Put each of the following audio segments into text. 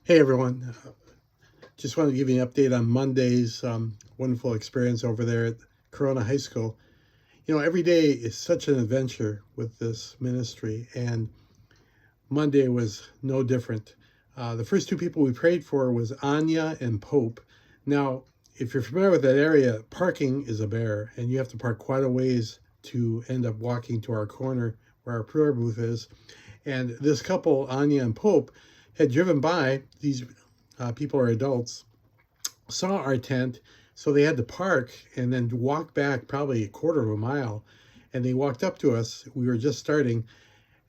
Hey everyone, just wanted to give you an update on Monday's wonderful experience over there at Corona High School. Every day is such an adventure with this ministry, and Monday was no different. The first two people we prayed for was Anya and Pope. Now, if you're familiar with that area, parking is a bear, and you have to park quite a ways to end up walking to our corner where our prayer booth is. And this couple, Anya and Pope, had driven by. These people are adults, saw our tent, so they had to park and then walk back probably a quarter of a mile. And they walked up to us. We were just starting,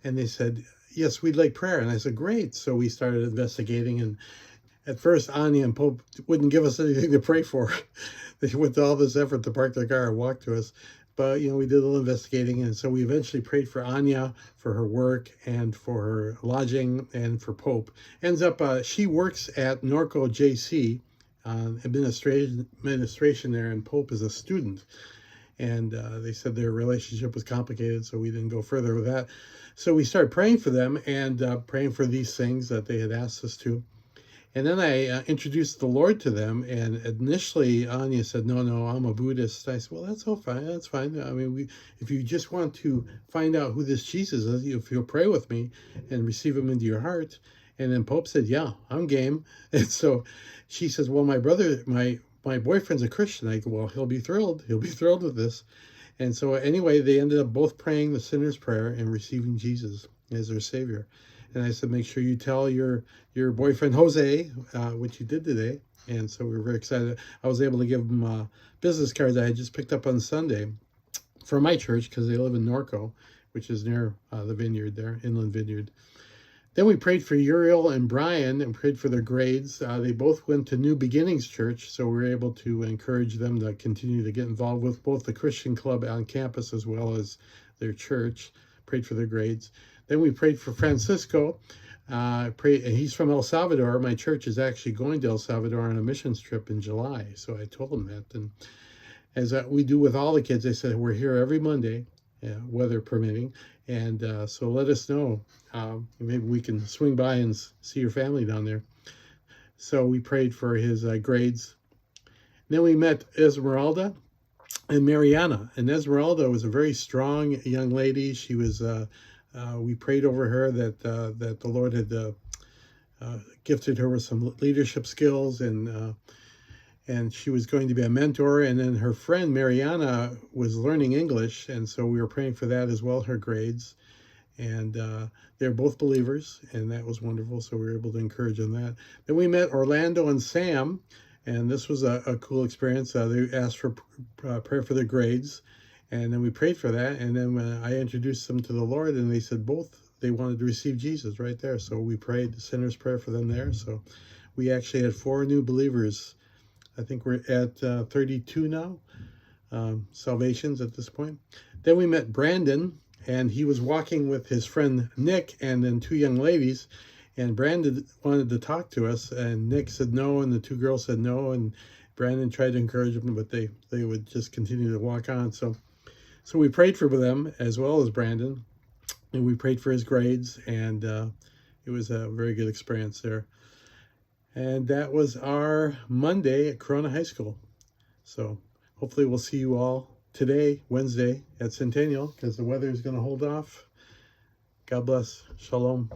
and they said, "Yes, we'd like prayer." And I said, "Great." So we started investigating. And at first, Anya and Pope wouldn't give us anything to pray for. They went to all this effort to park their car and walk to us. But, we did a little investigating. And so we eventually prayed for Anya for her work and for her lodging and for Pope. Ends up, she works at Norco JC, administration there, and Pope is a student. And they said their relationship was complicated, so we didn't go further with that. So we started praying for them and praying for these things that they had asked us to. And then I introduced the Lord to them, and initially Anya said, "No, I'm a Buddhist." I said, "Well, that's all fine. That's fine. I mean, if you just want to find out who this Jesus is, if you'll pray with me and receive him into your heart." And then Pope said, "Yeah, I'm game." And so she says, "Well, my boyfriend's a Christian." I go, "Well, he'll be thrilled. He'll be thrilled with this." And so anyway, they ended up both praying the sinner's prayer and receiving Jesus as their Savior. And I said, "Make sure you tell your boyfriend Jose what you did today." And so we were very excited. I was able to give them business cards I had just picked up on Sunday for my church because they live in Norco, which is near the vineyard there, Inland Vineyard. Then we prayed for Uriel and Brian and prayed for their grades. They both went to New Beginnings Church, so we were able to encourage them to continue to get involved with both the Christian club on campus as well as their church. Prayed for their grades. Then we prayed for Francisco. He's from El Salvador. My church is actually going to El Salvador on a missions trip in July, so I told him that. And as we do with all the kids, they said, "We're here every Monday, weather permitting, and so let us know. Maybe we can swing by and see your family down there." So we prayed for his grades. Then we met Esmeralda and Mariana. And Esmeralda was a very strong young lady. She was. We prayed over her that the Lord had gifted her with some leadership skills, and she was going to be a mentor. And then her friend Mariana was learning English, and so we were praying for that as well, her grades. And they're both believers, and that was wonderful, so we were able to encourage on that. Then we met Orlando and Sam, and this was a cool experience. They asked for prayer for their grades, and then we prayed for that. And then I introduced them to the Lord, and they said both they wanted to receive Jesus right there, so we prayed the sinner's prayer for them there. So we actually had 4 new believers. I think we're at 32 now, salvations at this point. Then we met Brandon, and he was walking with his friend Nick and then 2 young ladies. And Brandon wanted to talk to us, and Nick said no, and the 2 girls said no. And Brandon tried to encourage them, but they would just continue to walk on. So we prayed for them as well as Brandon, and we prayed for his grades, and it was a very good experience there. And that was our Monday at Corona High School. So hopefully we'll see you all today, Wednesday, at Centennial, because the weather is going to hold off. God bless. Shalom.